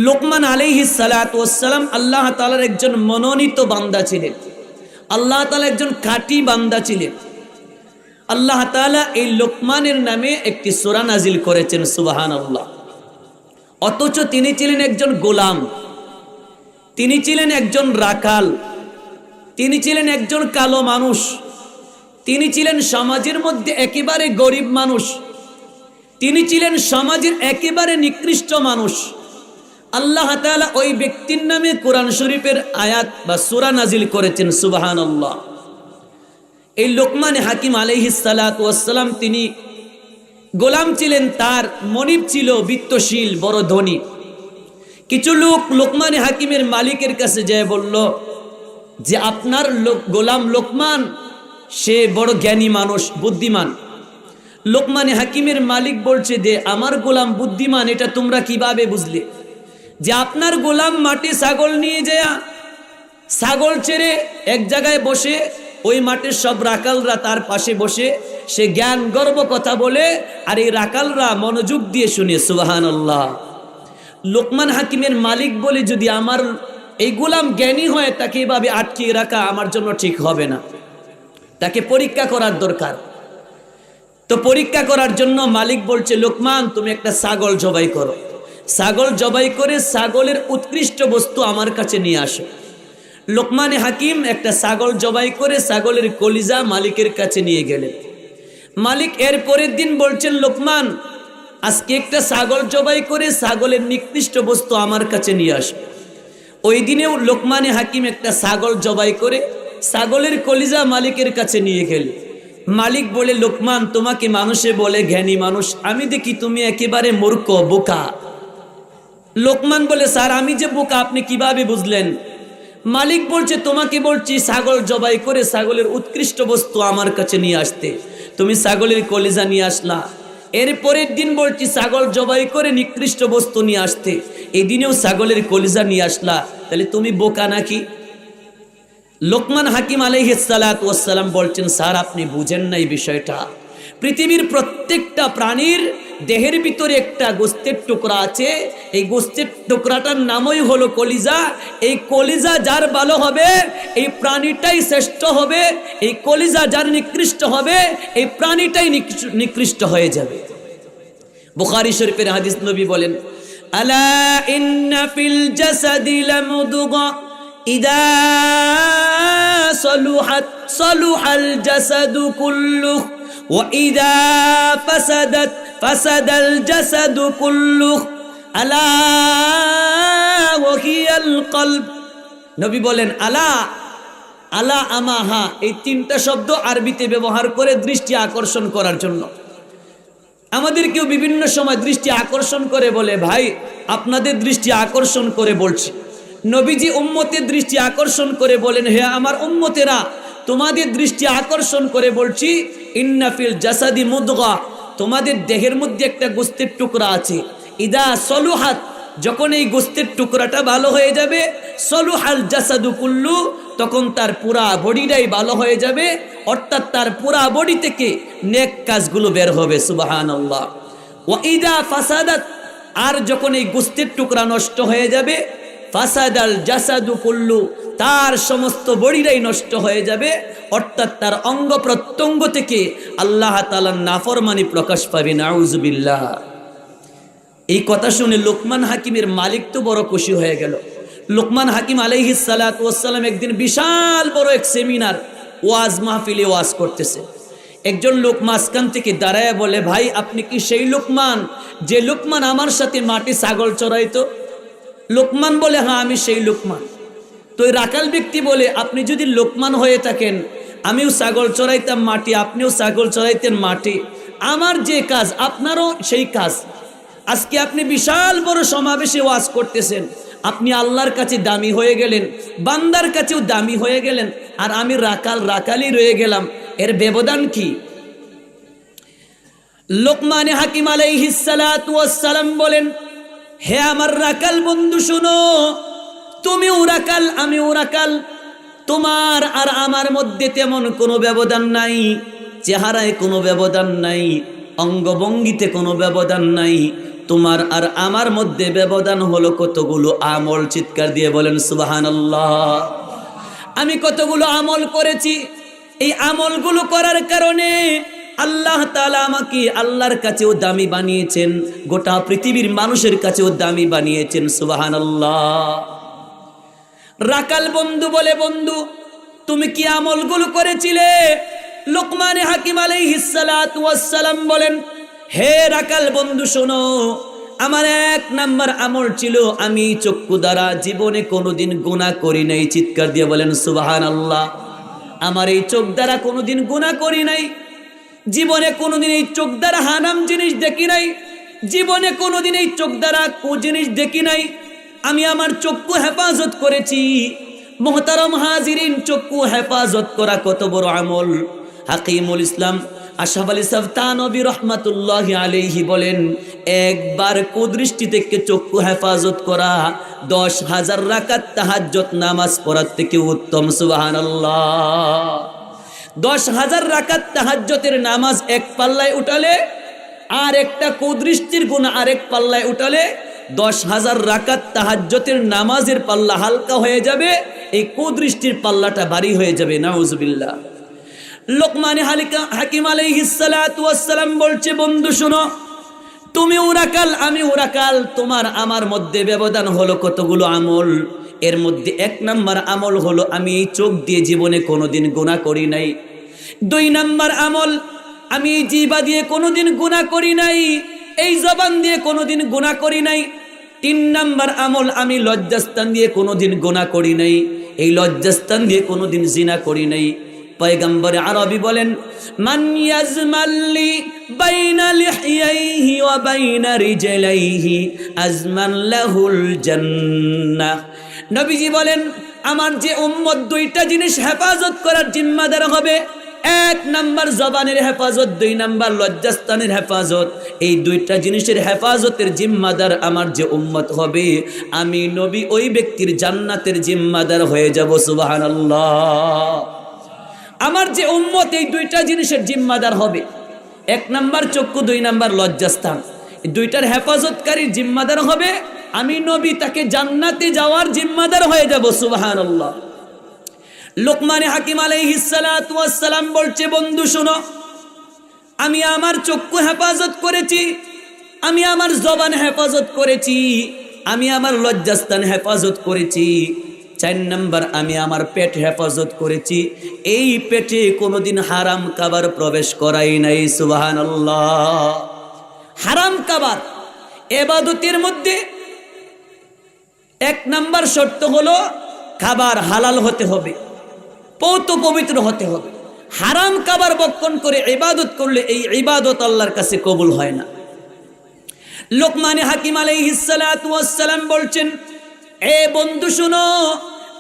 লোকমান আলাইহিস সালাতু ওয়াস সালাম আল্লাহ তাআলার একজন মনোনীত বান্দা ছিলেন। আল্লাহ তাআলা একজন খাঁটি বান্দা ছিলেন। আল্লাহ তাআলা এই লোকমানের নামে একটি সূরা নাজিল করেছেন, সুবহানাল্লাহ। অথচ তিনি ছিলেন একজন গোলাম, তিনি ছিলেন একজন রাখাল, তিনি ছিলেন একজন কালো মানুষ, তিনি ছিলেন সমাজের মধ্যে একেবারে গরিব মানুষ, তিনি ছিলেন সমাজের একেবারে নিকৃষ্ট মানুষ। আল্লাহ তাআলা ওই ব্যক্তির নামে কোরআন শরীফের আয়াত বা সূরা নাজিল করেছেন, সুবহানাল্লাহ। এই লোকমান হাকিম আলাইহিস সালাতু ওয়াস সালাম তিনি গোলাম ছিলেন, তার মনিব ছিল বিত্তশীল, বড় ধনী। কিছু লোক লোকমান হাকিমের মালিকের কাছে যায় বলল যে আপনার গোলাম লোকমান সে বড় জ্ঞানী মানুষ, বুদ্ধিমান। লোকমান হাকিমের মালিক বলছে যে আমার গোলাম বুদ্ধিমান এটা তোমরা কিভাবে বুঝলে? যে আপনার গোলাম মাঠে ছাগল নিয়ে যায়, ছাগল ছেড়ে এক জায়গায় বসে, ওই মাঠের সব রাখালরা তার পাশে বসে সে জ্ঞান গর্ব কথা বলে, আর এই রাখালরা মনোযোগ দিয়ে শুনে, সুবহানাল্লাহ। লোকমান হাকিমের মালিক বলে যদি আমার এই গোলাম জ্ঞানী হয় তাকে এভাবে আটকিয়ে রাখা আমার জন্য ঠিক হবে না, তাকে পরীক্ষা করার দরকার। তো পরীক্ষা করার জন্য মালিক বলছে লোকমান তুমি একটা ছাগল জবাই করো, ছাগল জবাই করে ছাগলের উৎকৃষ্ট বস্তু আমার কাছে নিয়ে আসো। লোকমান হাকিম একটা ছাগল জবাই করে ছাগলের কলিজা মালিকের কাছে নিয়ে গেলেন। মালিক এর পরের দিন বলছেন লোকমান আজকে একটা ছাগল জবাই করে ছাগলের নিকৃষ্ট বস্তু আমার কাছে নিয়ে আসো। ওই দিনেও লোকমান হাকিম একটা ছাগল জবাই করে ছাগলের কলিজা মালিকের কাছে নিয়ে গেলেন। মালিক বলে লোকমান তোমাকে মানুষে বলে জ্ঞানী মানুষ, আমি দেখি তুমি একেবারে মূর্খ, বোকা। লোকমান বলে স্যার আমি যে বোকা আপনি কিভাবে বুঝলেন? মালিক বলছে তোমাকে বলছি ছাগল জবাই করে ছাগলের উৎকৃষ্ট বস্তু আমার কাছে নিয়ে আসতে, তুমি ছাগলের কলিজা নিয়ে আসলা। এর পরের দিন বলছি ছাগল জবাই করে নিকৃষ্ট বস্তু নিয়ে আসতে, এই দিনেও ছাগলের কলিজা নিয়ে আসলা, তাহলে তুমি বোকা নাকি? লোকমান হাকিম আলাইহিস সালাতু ওয়াস সালাম বলছেন স্যার আপনি বুঝেন না এই বিষয়টা। পৃথিবীর প্রত্যেকটা প্রাণীর দেহের ভিতরে একটা গোস্তের টুকরা আছে, এই গোস্তের টুকরাটার নামই হলো কলিজা। এই কলিজা যার ভালো হবে এই প্রাণীটাই শ্রেষ্ঠ হবে, এই কলিজা যার নিকৃষ্ট হবে এই প্রাণীটাই নিকৃষ্ট হয়ে যাবে। বুখারী শরীফের হাদিস, নবী বলেন আলা ইন্না ফিল জাসাদি লামুদগা ইদা সলুহাত সলুহাল জাসাদু কুল্লুহু وَإِذَا فَسَدَتْ فَسَدَ الْجَسَدُ كُلُّهُ أَلَا وَهِيَ الْقَلْبُ। নবী বলেন আলা আলা আমাহা, এই তিনটা শব্দ আরবিতে ব্যবহার করে দৃষ্টি আকর্ষণ করার জন্য। আমাদেরকেও বিভিন্ন সময় দৃষ্টি আকর্ষণ করে বলে ভাই আপনাদের দৃষ্টি আকর্ষণ করে বলছি। নবীজি উম্মতের দৃষ্টি আকর্ষণ করে বলেন হে আমার উম্মতেরা তোমাদের দৃষ্টি আকর্ষণ করে বলছি ইন্না ফিল জাসাদি মুদগা, তোমাদের দেহের মধ্যে একটা গোস্তের টুকরা আছে। ইদা সলুহাত, যখন এই গোস্তের টুকরাটা ভালো হয়ে যাবে, সলুহাল জাসাদু কুল্লু, তখন তার পুরা বডিটাই ভালো হয়ে যাবে, অর্থাৎ তার পুরা বডি থেকে নেক কাজগুলো বের হবে, সুবহানাল্লাহ। ওয়া ইদা ফাসাদাত, আর যখন এই গোস্তের টুকরা নষ্ট হয়ে যাবে, ফাসাদাল জাসাদু কুল্লু, তার সমস্ত বডিটাই নষ্ট হয়ে যাবে, অর্থাৎ তার অঙ্গ প্রত্যঙ্গ থেকে আল্লাহ তাআলার নাফরমানি প্রকাশ পাবে, নাউযুবিল্লাহ। এই কথা শুনে লোকমান হাকিমের মালিক তো বড় খুশি হয়ে গেল। লোকমান হাকিম আলাইহিস সালাতু ওয়াস সালাম একদিন বিশাল বড় এক সেমিনার ওয়াজ মাহফিলে ওয়াজ করতেছে। একজন লোক মাঝখান থেকে দাঁড়ায় বলে ভাই আপনি কি সেই লোকমান যে লোকমান আমার সাথে মাঠে ছাগল চড়াইতো? লোকমান বলে হ্যাঁ আমি সেই লোকমান। তো এই রাখাল ব্যক্তি বলে আপনি যদি লোকমান হয়ে থাকেন আমিও ছাগল চড়াইতাম মাটি, আপনিও ছাগল চড়াইতেন মাটি, আমার যে কাজ আপনারও সেই কাজ। আজকে আপনি বিশাল বড় সমাবেশে ওয়াজ করতেছেন, আপনি আল্লাহর কাছে দামি হয়ে গেলেন, বান্দার কাছেও দামি হয়ে গেলেন, আর আমি রাখালই রয়ে গেলাম, এর ব্যবধান কি? লোকমান হাকিম আলাইহিস সালাতু ওয়াস সালাম বলেন হে আমার রাখাল বন্ধু শোনো, তুমিও রাখাল আমিও রাখাল, তোমার আর আমার মধ্যে তেমন কোনো ব্যবধান নাই, চেহারায় কোনো ব্যবধান নাই, অঙ্গভঙ্গিতে কোনো ব্যবধান নাই, তোমার আর আমার মধ্যে ব্যবধান হলো কতগুলো আমল। চিৎকার দিয়ে বলেন সুবহানাল্লাহ। আমি কতগুলো আমল করেছি, এই আমলগুলো করার কারণে আল্লাহ তাআলা আমাকে আল্লাহর কাছেও দামি বানিয়েছেন, গোটা পৃথিবীর মানুষের কাছেও দামি বানিয়েছেন। সুবহানাল্লাহ। রাকাল বন্ধু বলে, বন্ধু তুমি কি আমলগুলো করেছিলে? লোকমান হাকিম আলাইহিস সালাতু ওয়াস সালাম বলেন, হে রাকাল বন্ধু শোনো, আমার 1 নাম্বার আমল ছিল আমি চক্ষু দ্বারা জীবনে কোনোদিন গুনাহ করি নাই। চিৎকার দিয়ে বলেন সুবহানাল্লাহ। আমার এই চোখ দ্বারা কোনোদিন গুনাহ করি নাই, জীবনে কোনোদিন এই চোখ দ্বারা হারাম জিনিস দেখি নাই, জীবনে কোনোদিন এই চোখ দ্বারা কু জিনিস দেখি নাই। আমি আমার চক্ষু হেফাজত করেছি। মুহতারাম হাজিরিন, চক্ষু হেফাজত করা কত বড় আমল। হাকিমুল ইসলাম আশরাফ আলী সাহেব থানভী রহমাতুল্লাহি আলাইহি বলেন, একবার কুদৃষ্টি থেকে চক্ষু হেফাজত করা 10,000 রাকাত তাহাজ্জুদ নামাজ পড়ার থেকে উত্তম। সুবহানাল্লাহ। 10,000 রাকাত তাহাজ্জুদের নামাজ এক পাল্লায় উঠালে, আর একটা কুদৃষ্টির গুনাহ আরেক পাল্লায় উঠালে 10,000 রাকাত তাহাজ্জুদের নামাজের পাল্লা হালকা হয়ে যাবে, এই কুদৃষ্টির পাল্লাটা ভারী হয়ে যাবে। নাউজুবিল্লাহ। লোকমান হাকিম আলাইহিস সালাতু ওয়াস সালাম বলছে, বন্ধু শোনো, তুমি ওরাকাল আমি ওরাকাল, তোমার আমার মধ্যে ব্যবধান হলো কতগুলো আমল। এর মধ্যে 1 নাম্বার আমল হলো আমি এই চোখ দিয়ে জীবনে কোনোদিন গুনাহ করি নাই। 2 নাম্বার আমল, আমি এই জিহ্বা দিয়ে কোনোদিন গুনাহ করি নাই, এই জবান দিয়ে কোনোদিন গুনাহ করি নাই। 3 নাম্বার আমল, আমি লজ্জাস্থান দিয়ে কোনোদিন গুনাহ করি নাই, এই লজ্জাস্থান দিয়ে কোনোদিন জিনা করি নাই। পয়গম্বর আরবি বলেন, মান ইয়াজমাল্লি বাইনা লিহইয়াইহি ওয়া বাইনা রিজলাইহি আজমান লাহুল জান্নাহ। নবীজি বলেন, আমার যে উম্মত 2টা জিনিস হেফাজত করার জিম্মাদার হবে, 1 নাম্বার জবানের হেফাজত, 2 নাম্বার লজ্জাস্থানের হেফাজত। এই 2টা জিনিসের হেফাজতের জিম্মাদার আমার যে উম্মত হবে, আমি নবী ওই ব্যক্তির জান্নাতের জিম্মাদার হয়ে যাব। সুবহানাল্লাহ। আমার যে উম্মত এই 2টা জিনিসের জিম্মাদার হবে, 1 নাম্বার চক্ষু, 2 নাম্বার লজ্জাস্থান, এই 2টার হেফাজতকারী জিম্মাদার হবে, আমি নবী তাকে জান্নাতে যাওয়ার জিম্মাদার হয়ে যাব। সুবহানাল্লাহ। লোকমান হাকিম আলাইহিস সালাতু ওয়াস সালাম বলছে, বন্ধু শোনো, আমি আমার চক্ষু হেফাজত করেছি, আমি আমার জবান হেফাজত করেছি, আমি আমার লজ্জাস্থান হেফাজত করেছি। 4 নাম্বার, আমি আমার পেট হেফাজত করেছি, এই পেটে কোনোদিন হারাম খাবার প্রবেশ করাই নাই। সুবহানাল্লাহ। হারাম খাবার ইবাদতের মধ্যে 1 নাম্বার শর্ত হলো খাবার হালাল হতে হবে, পবিত্র হতে হবে। হারাম খাবার ভক্ষণ করে ইবাদত করলে এই ইবাদত আল্লাহর কাছে কবুল হয় না। লোকমান হাকিম আলাইহিস সালাতু ওয়াস সালাম বলছেন, এ বন্ধু শুনো,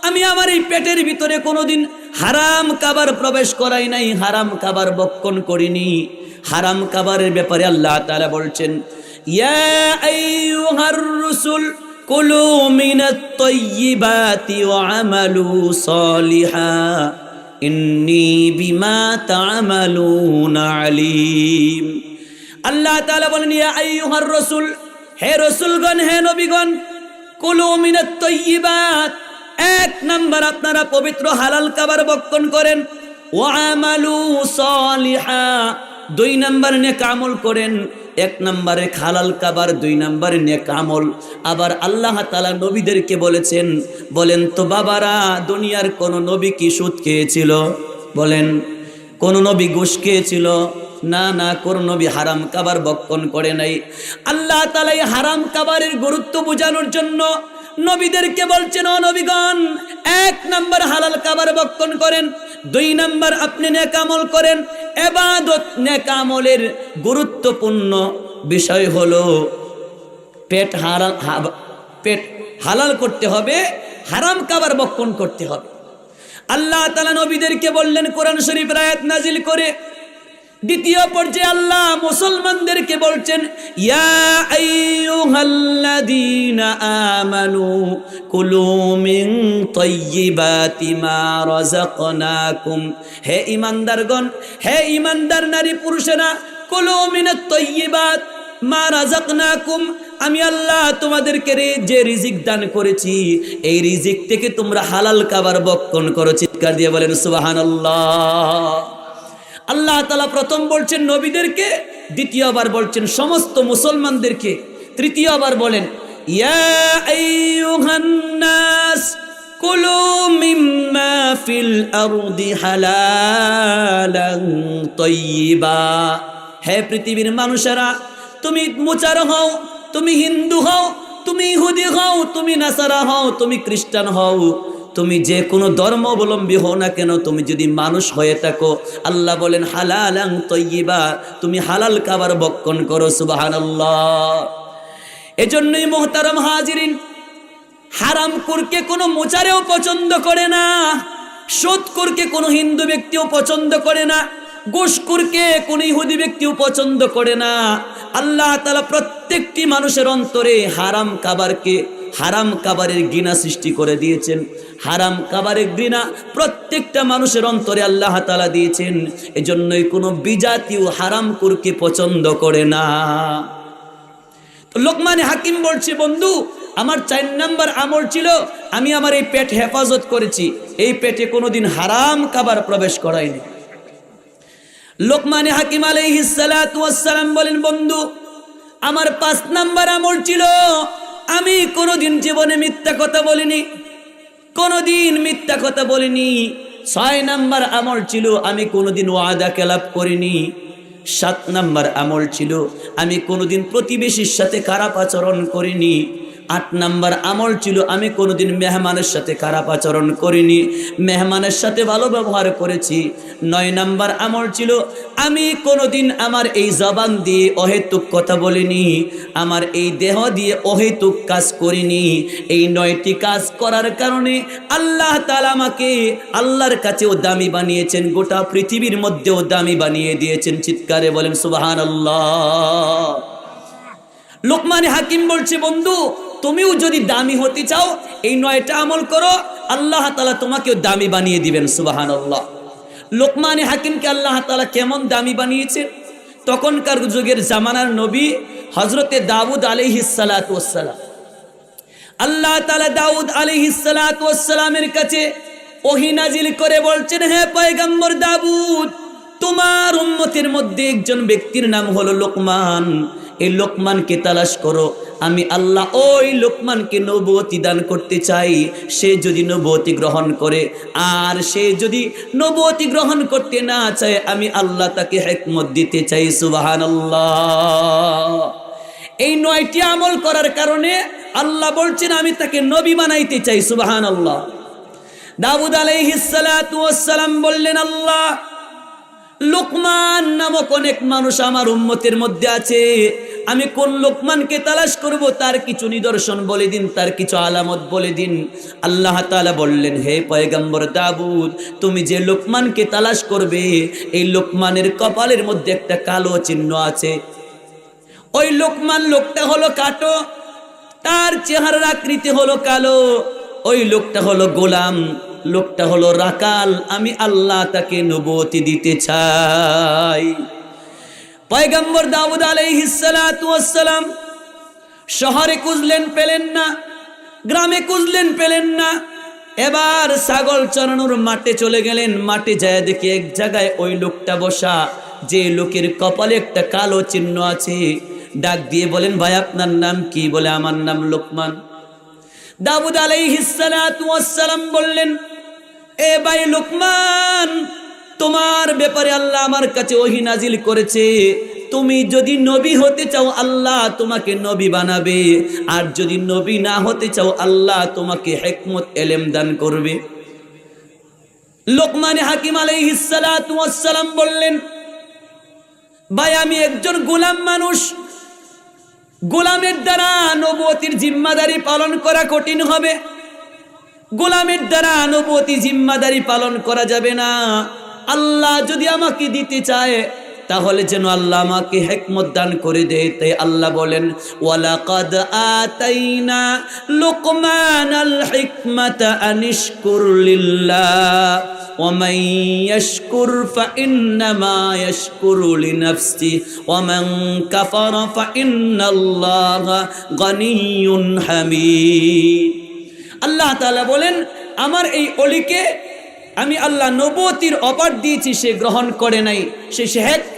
আমি আমার এই পেটের ভিতরে কোনোদিন হারাম খাবার প্রবেশ করাই নাই, হারাম খাবার ভক্ষণ করিনি। হারাম খাবারের ব্যাপারে আল্লাহ তাআলা বলছেন, ইয়া আইয়ুহার রাসূল কুলু মিনাত তাইয়্যিবাতি ওয়া আমালু সালিহা ইন্নী বিমা তা'মালুনা আলীম। আল্লাহ তাআলা বলেন, ইয়া আইয়ুহার রাসূল, হে রাসূলগণ, হে নবীগণ, কুলু মিনাত তাইয়্যিবাত, 1 নাম্বার আপনারা পবিত্র হালাল খাবার ভক্ষণ করেন, ওয়া আমালু সালিহা, 2 নাম্বার নেক আমল করেন। 1 নম্বরে হালাল খাবার, 2 নম্বরে নেক আমল। আবার আল্লাহ তাআলা নবীদেরকে বলেছেন, বলেন তো বাবারা, দুনিয়ার কোন নবী কি সুদ খেয়েছিল? বলেন, কোন নবী ঘুষ খেয়েছিল? না না, কোন নবী হারাম খাবার ভক্ষণ করে নাই। আল্লাহ তাআলা এই হারাম খাবারের গুরুত্ব বোঝানোর জন্য নবীদেরকে বলছেন, ও নবীগণ, 1 নাম্বার হালাল খাবার ভক্ষণ করেন, 2 নাম্বার আপনি নেক আমল করেন। ইবাদত নেক আমলের গুরুত্বপূর্ণ বিষয় হলো পেট হালাল করতে হবে, হারাম খাবার ভক্ষণ করতে হবে। আল্লাহ তাআলা নবীদেরকে বললেন কোরআন শরীফের আয়াত নাজিল করে। দ্বিতীয় পর্যায়ে আল্লাহ মুসলমানদেরকে বলছেন, ইয়া আইয়ুহাল্লাযীনা আমানু কুলু মিন তাইয়্যিবাতি মা রাযাকনাকুম, হে ঈমানদারগণ, হে ঈমানদার নারী পুরুষেরা, কুলু মিনাত তাইয়্যিবাত, মা রাযাকনাকুম, আমি আল্লাহ তোমাদেরকে যে রিজিক দান করেছি এই রিজিক থেকে তোমরা হালাল খাবার ভক্ষণ করো। চিৎকার দিয়ে বলেন সুবহানাল্লাহ। আল্লাহ তাআলা প্রথম বলছেন নবীদেরকে, দ্বিতীয়বার বলছেন সমস্ত মুসলমানদেরকে, তৃতীয়বার বলেন ইয়া আইয়ুহান নাস কুলু মিম্মা ফিল আরদি হালালান তাইয়্যিবা। হে পৃথিবীর মানুষেরা, তুমি মুচার হও, তুমি হিন্দু হও, তুমি ইহুদি হও, তুমি নাসারা হও, তুমি খ্রিস্টান হও, তুমি যে কোনো ধর্মাবলম্বী হও না কেন, তুমি যদি মানুষ হয়ে থাকো, আল্লাহ বলেন হালালান তাইয়্যিবা, তুমি হালাল খাবার ভক্ষণ করো। সুবহানাল্লাহ। এজন্যই মুহতারাম হাজিরিন, হারামখোরকে কোনো মুচারেও পছন্দ করে না, সুদখোরকে কোনো হিন্দু ব্যক্তিও পছন্দ করে না, ঘুষখোরকে কোনো ইহুদি ব্যক্তিও পছন্দ করে না। আল্লাহ তাআলা প্রত্যেকটি মানুষের অন্তরে হারাম খাবারকে, হারাম খাবারের ঘৃণা সৃষ্টি করে দিয়েছেন। হারাম খাবারের ঘৃণা প্রত্যেকটা মানুষের অন্তরে আল্লাহ তাআলা দিয়েছেন। এজন্যই কোনো বিজাতীয় হারামখোরকে পছন্দ করে না। তো লোকমান হাকিম বলছে, বন্ধু আমার 4 নাম্বার আমল ছিল, আমি আমার এই পেট হেফাজত করেছি, এই পেটে কোনোদিন হারাম খাবার প্রবেশ করাইনি। লোকমান হাকিম আলাইহিস সালাতু ওয়াস সালাম বলেন, বন্ধু আমার 5 নাম্বার আমল ছিল, আমি কোনোদিন জীবনে মিথ্যা কথা বলিনি, কোনোদিন মিথ্যা কথা বলিনি। 6 নাম্বার আমল ছিল, আমি কোনোদিন ওয়াদা খেলাপ করিনি। 7 নাম্বার আমল ছিল, আমি কোনোদিন প্রতিবেশীর সাথে খারাপ আচরণ করিনি। 8 নাম্বার আমল ছিল, আমি কোনোদিন মেহমানের সাথে খারাপ আচরণ করিনি, মেহমানের সাথে ভালো ব্যবহার করেছি। 9 নাম্বার আমল ছিল, আমি কোনোদিন আমার এই জবান দিয়ে অহেতুক কথা বলিনি, আমার এই দেহ দিয়ে অহেতুক কাজ করিনি। এই 9টি কাজ করার কারণে আল্লাহ তাআলা আমাকে আল্লাহর কাছেও দামি বানিয়েছেন, গোটা পৃথিবীর মধ্যেও দামি বানিয়ে দিয়েছেন। চিৎকারে বলেন সুবহানাল্লাহ। লোকমান হাকিম বলছে, বন্ধু তুমিও যদি দামি হতে চাও এই 9টা আমল করো, আল্লাহ তাআলা তোমাকেও দামি বানিয়ে দিবেন। সুবহানাল্লাহ। লোকমান হাকিমকে আল্লাহ তাআলা কেমন দামি বানিয়েছে? তখনকার যুগের জামানার নবী হযরতে দাউদ আলাইহিস সালাতু ওয়াস সালাম, আল্লাহ তাআলা দাউদ আলাইহিস সালাতু ওয়াস সালামের কাছে ওহী নাজিল করে বলছেন, হে পয়গম্বর দাউদ, তোমার উম্মতের মধ্যে একজন ব্যক্তির নাম হলো লোকমান, এই লোকমানকে তালাশ করো। আমি আল্লাহ ওই লোকমানকে নবুয়তি দান করতে চাই। সে যদি নবুয়তি গ্রহণ করে, আর সে যদি নবুয়তি গ্রহণ করতে না চায়, আমি আল্লাহ তাকে হিকমত দিতে চাই। সুবহানাল্লাহ। এই 9টি আমল করার কারণে আল্লাহ বলছেন আমি তাকে নবী বানাইতে চাই। সুবহানাল্লাহ। দাউদ আলাইহিস সালাতু ওয়াস সালাম বললেন, আল্লাহ লোকমান নামক অনেক মানুষ আমার উম্মতের মধ্যে আছে, আমি কোন লোকমানকে তালাশ করব, তার কিছু নিদর্শন বলে দিন, তার কিছু আলামত বলে দিন। আল্লাহ তাআলা বললেন, হে পয়গম্বর দাউদ, তুমি যে লোকমানকে তালাশ করবে, এই লোকমানের কপালের মধ্যে একটা কালো চিহ্ন আছে। ওই লোকমান লোকটা হলো কাটো, তার চেহারার আকৃতি হলো কালো, ওই লোকটা হলো গোলাম, লোকটা হলো রাকাল, আমি আল্লাহ তাকে নবুয়তি দিতে চাই। পয়গম্বর দাউদ আলাইহিস সালাতু ওয়াস সালাম শহরে খুঁজলেন, পেলেন না, গ্রামে খুঁজলেন, পেলেন না। এবার ছাগল চরানোর মাঠে চলে গেলেন, মাঠে যায় দেখে এক জায়গায় ওই লোকটা বসা, যে লোকের কপালে একটা কালো চিহ্ন আছে। ডাক দিয়ে বলেন, ভাই আপনার নাম কি? বলে, আমার নাম লোকমান। দাউদ আলাইহিস সালাতু ওয়াস সালাম বললেন, এ ভাই লোকমান, তোমার ব্যাপারে আল্লাহ আমার কাছে ওহী নাজিল করেছে, তুমি যদি নবী হতে চাও আল্লাহ তোমাকে নবী বানাবে, আর যদি নবী না হতে চাও আল্লাহ তোমাকে হিকমত ইলম দান করবে। লোকমান হাকিম আলাইহিস সালাতু ওয়াস সালাম বললেন, ভাই আমি একজন গোলাম মানুষ, গোলামের দ্বারা নবুয়তির জিম্মাদারি পালন করা কঠিন হবে, গোলামের দ্বারা নবুয়তি জিম্মাদারি পালন করা যাবে না। আল্লাহ যদি আমাকে দিতে চায় তাহলে যেন আল্লাহ আমাকে হিকমত দান করে দেয়। তাই আল্লাহ বলেন, ওয়ালাকাদ আতাইনা লুকমানাল হিকমাতা আনিশকুর লিল্লাহ ওয়া মান ইয়াশকুর ফাইন্নামা ইয়াশকুরু লিনাফসিহি ওয়া মান কাফারা ফাইন্নাল্লাহা গানিয়্যুন হামিদ। আল্লাহ তাআলা বলেন, আমার এই অলিকে আমি আল্লাহ নবুয়তির অফার দিয়েছি, সে গ্রহণ করে নাই, সে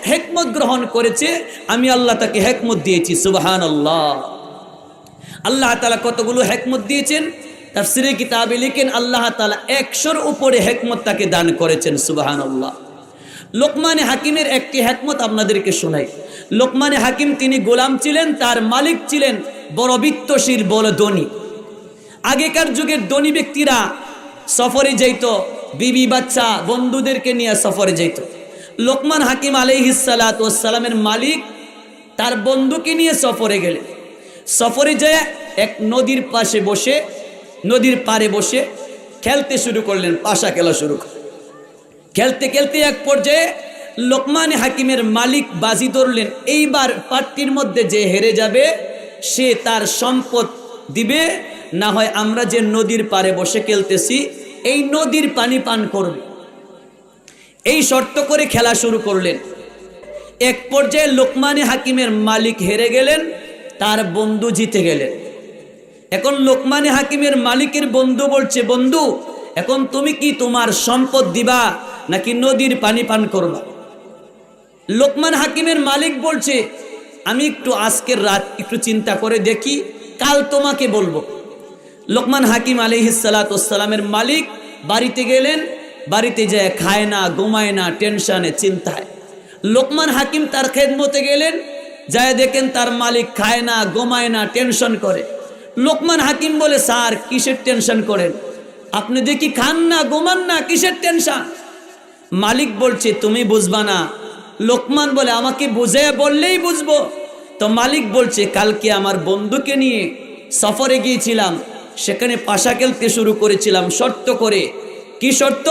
হিকমত গ্রহণ করেছে, আমি আল্লাহ তাকে হিকমত দিয়েছি। সুবহানাল্লাহ। আল্লাহ তাআলা কতগুলো হিকমত দিয়েছেন, তাফসীরে কিতাবে লিখেন আল্লাহ তাআলা 100-র উপরে হিকমত তাকে দান করেছেন। সুবহানাল্লাহ। লোকমানে হাকিমের একটি হিকমত আপনাদেরকে শোনাই। লোকমানে হাকিম তিনি গোলাম ছিলেন, তার মালিক ছিলেন বড় বিত্তশীল, বড় ধনী। আগেকার যুগের ধনী ব্যক্তিরা সফরে যাইত, বিবি বাচ্চা বন্ধুদেরকে নিয়ে সফরে যাইত। লোকমান হাকিম আলাইহিস সালাতু ওয়াস সালামের মালিক তার বন্ধুকে নিয়ে সফরে গেলেন। সফরে যায় এক নদীর পাশে বসে, নদীর পাড়ে বসে খেলতে শুরু করলেন, পাশা খেলা শুরু করলেন। খেলতে খেলতে এক পর্যায়ে লোকমান হাকিমের মালিক বাজি ধরলেন, এইবার পাট্টির মধ্যে যে হেরে যাবে সে তার সম্পদ দিবে, না হয় আমরা যে নদীর পাড়ে বসে খেলতেছি এই নদীর পানি পান করবে। এই শর্ত করে খেলা শুরু করলেন। এক পর্যায়ে লোকমানে হাকিমের মালিক হেরে গেলেন, তার বন্ধু জিতে গেলেন। এখন লোকমানে হাকিমের মালিকের বন্ধু বলছে, বন্ধু এখন তুমি কি তোমার সম্পদ দিবা নাকি নদীর পানি পান করবা? লোকমান হাকিমের মালিক বলছে, আমি একটু আজকের রাত একটু চিন্তা করে দেখি, কাল তোমাকে বলবো। লোকমান হাকিম আলাইহিস সালাতু ওয়াস সালামের মালিক বাড়িতে গেলেন, বাড়িতে যায় খায় না, ঘুমায় না, টেনশনে, চিন্তায়। লোকমান হাকিম তার খেদমতে গেলেন, যায় দেখেন তার মালিক খায় না, ঘুমায় না, টেনশন করে। লোকমান হাকিম বলে, স্যার কিসের টেনশন করেন? আপনি দেখি খান না, ঘুমান না, কিসের টেনশন? মালিক বলছে, তুমি বুঝবা না। লোকমান বলে, আমাকে বুঝায় বললেই বুঝবো। তো মালিক বলছে, কালকে আমার বন্ধুকে নিয়ে সফরে গিয়েছিলাম, সেখানে পাশা খেলতে শুরু করেছিলাম শর্ত করে। কি শর্ত?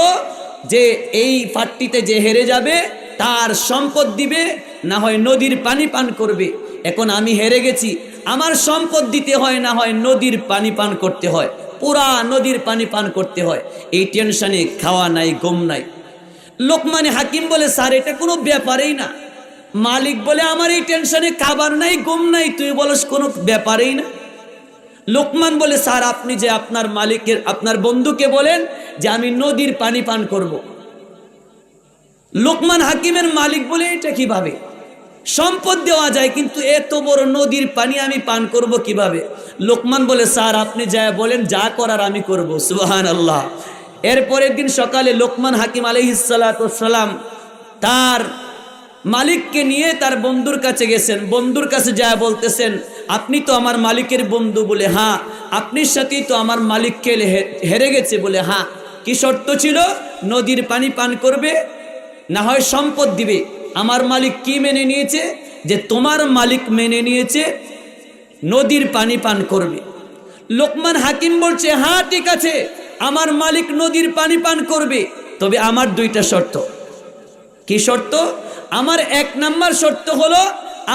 যে এই পাট্টিতে যে হেরে যাবে তার সম্পদ দিবে, না হয় নদীর পানি পান করবে। এখন আমি হেরে গেছি, আমার সম্পদ দিতে হয়, না হয় নদীর পানি পান করতে হয়, পুরা নদীর পানি পান করতে হয়। এই টেনশনে খাওয়া নাই, ঘুম নাই। লোকমানে হাকিম বলে, স্যার এটা কোনো ব্যাপারেই না। মালিক বলে, আমার এই টেনশনে খাবার নাই, ঘুম নাই, তুই বলস কোনো ব্যাপারেই না। লোকমান বলে, স্যার আপনি যে আপনার মালিকের, আপনার বন্ধুকে বলেন যে আমি নদীর পানি পান করব। লোকমান হাকিমের মালিক বলে, এটা কিভাবে? সম্পদ দেওয়া যায় কিন্তু এত বড় নদীর পানি আমি পান করব কিভাবে? লোকমান বলে, স্যার আপনি যা বলেন, যা করার আমি করব। সুবহানাল্লাহ। এরপরের দিন সকালে লোকমান হাকিম আলাইহিস সালাতু ওয়াস সালাম তার মালিককে নিয়ে তার বন্ধুর কাছে গেছেন। বন্ধুর কাছে যা বলতেছেন, আপনি তো আমার মালিকের বন্ধু? বলে, হ্যাঁ। আপনির সাথেই তো আমার মালিক খেলে হেরে গেছে? বলে, হ্যাঁ। কি শর্ত ছিল? নদীর পানি পান করবে, না হয় সম্পদ দিবে। আমার মালিক কি মেনে নিয়েছে? যে তোমার মালিক মেনে নিয়েছে নদীর পানি পান করবে। লোকমান হাকিম বলছে, হ্যাঁ ঠিক আছে, আমার মালিক নদীর পানি পান করবে, তবে আমার দুইটা শর্ত। কি শর্ত? আমার 1 নাম্বার শর্ত হলো,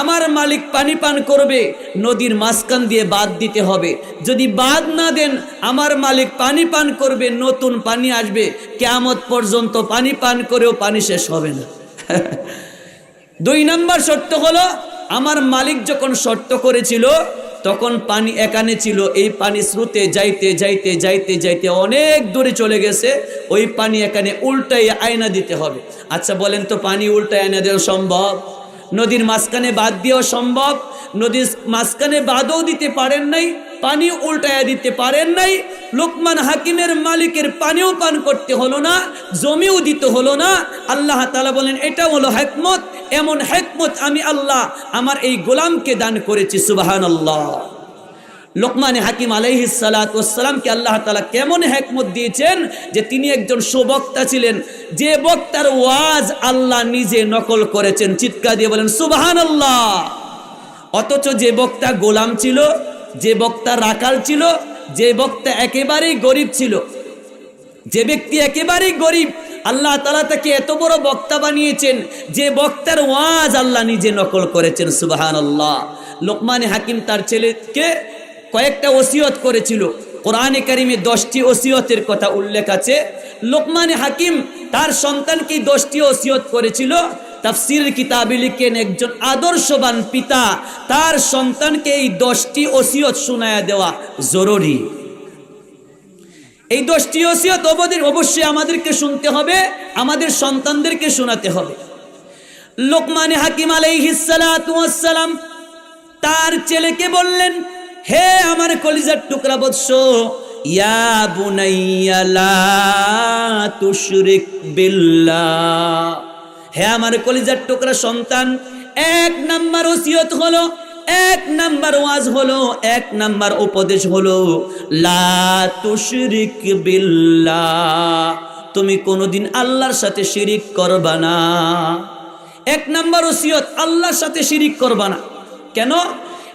আমার মালিক পানি পান করবে, নদীর মাঝখান দিয়ে বাঁধ দিতে হবে। যদি বাঁধ না দেন, আমার মালিক পানি পান করবে, নতুন পানি আসবে, কিয়ামত পর্যন্ত পানি পান করেও পানি শেষ হবে না। 2 নাম্বার শর্ত হলো, আমার মালিক যখন শর্ত করেছিল তখন পানি এখানে ছিল, এই পানি স্রোতে যাইতে যাইতে যাইতে যাইতে অনেক দূরে চলে গেছে, ওই পানি এখানে উল্টাই আয়না দিতে হবে। আচ্ছা বলেন তো, পানি উল্টায় আয়না দেওয়া সম্ভব? নদীর মাঝখানে বাদ দিয়েও সম্ভব? নদীর মাঝখানে বাদও দিতে পারেন নাই, পানি উল্টায়া দিতে পারেন নাই। লোকমান হাকিমের মালিকের পানিও পান করতে হলো না, জমিও দিতে হলো না। আল্লাহ তাআলা বলেন, এটা হলো হিকমত। এমন হিকমত আমি আল্লাহ আমার এই গোলামকে দান করেছি। সুবহানাল্লাহ। লোকমান হাকিম আলাইহিস সালাতু ওয়াস সালামকে আল্লাহ তাআলা কেমন হিকমত দিয়েছেন যে তিনি একজন সুবক্তা ছিলেন, যে বক্তার ওয়াজ আল্লাহ নিজে নকল করেছেন। চিৎকার দিয়ে বলেন সুবহানাল্লাহ। অথচ যে বক্তা গোলাম ছিল, যে বক্তা রাখাল ছিল, যে বক্তা একেবারেই গরিব ছিল, যে ব্যক্তি একেবারেই গরিব, আল্লাহ তাআলা তাকে এত বড় বক্তা বানিয়েছেন যে বক্তার ওয়াজ আল্লাহ নিজে নকল করেছেন। সুবহানাল্লাহ। লোকমান হাকিম তার ছেলেকে কয়েকটা ওসিয়ত করেছিল। কোরআনে কারিমে 10টি ওসিয়তের কথা উল্লেখ আছে। লোকমান হাকিম তার সন্তানকে 10টি ওসিয়ত করেছিল। তাফসীরের কিতাবে লিখেন একজন আদর্শবান পিতা তার সন্তানকে এই 10টি ওসিয়ত শোনায়া দেওয়া জরুরি। এই 10টি ওসিয়ত অবশ্যই আমাদেরকে শুনতে হবে, আমাদের সন্তানদেরকে শোনাতে হবে। লোকমান হাকিম আলাইহিস সালাতু ওয়াস সালাম তার ছেলেকে বললেন, হে আমার কলিজার টুকরা বৎস, ইয়া বুনাইয়া লা তুশরিক বিল্লাহ, হে আমার কলিজার টুকরা সন্তান, 1 নাম্বার ওসিয়ত হলো, 1 নাম্বার ওয়াজ হলো, 1 নাম্বার উপদেশ হলো লা তুশরিক বিল্লাহ, তুমি কোনোদিন আল্লাহর সাথে শিরিক করবা না। 1 নাম্বার ওসিয়ত, আল্লাহর সাথে শিরিক করবা না। কেন?